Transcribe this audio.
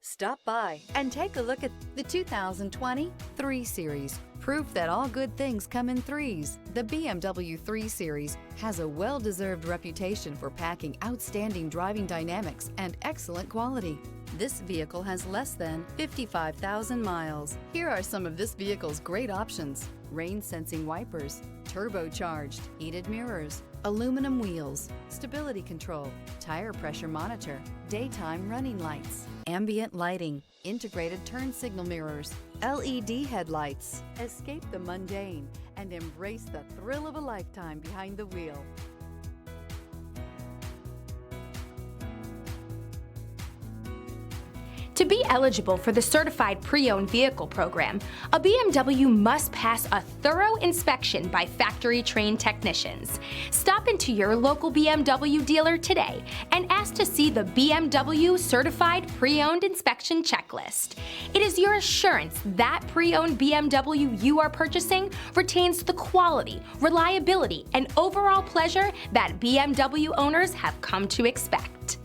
Stop by and take a look at the 2020 3 Series. Proof that all good things come in threes. The BMW 3 Series has a well-deserved reputation for packing outstanding driving dynamics and excellent quality. This vehicle has less than 55,000 miles. Here are some of this vehicle's great options: rain-sensing wipers, turbocharged, heated mirrors, aluminum wheels, stability control, tire pressure monitor, daytime running lights, ambient lighting, integrated turn signal mirrors, LED headlights. Escape the mundane and embrace the thrill of a lifetime behind the wheel. To be eligible for the Certified Pre-Owned Vehicle Program, a BMW must pass a thorough inspection by factory-trained technicians. Stop into your local BMW dealer today and ask to see the BMW Certified Pre-Owned Inspection Checklist. It is your assurance that pre-owned BMW you are purchasing retains the quality, reliability, and overall pleasure that BMW owners have come to expect.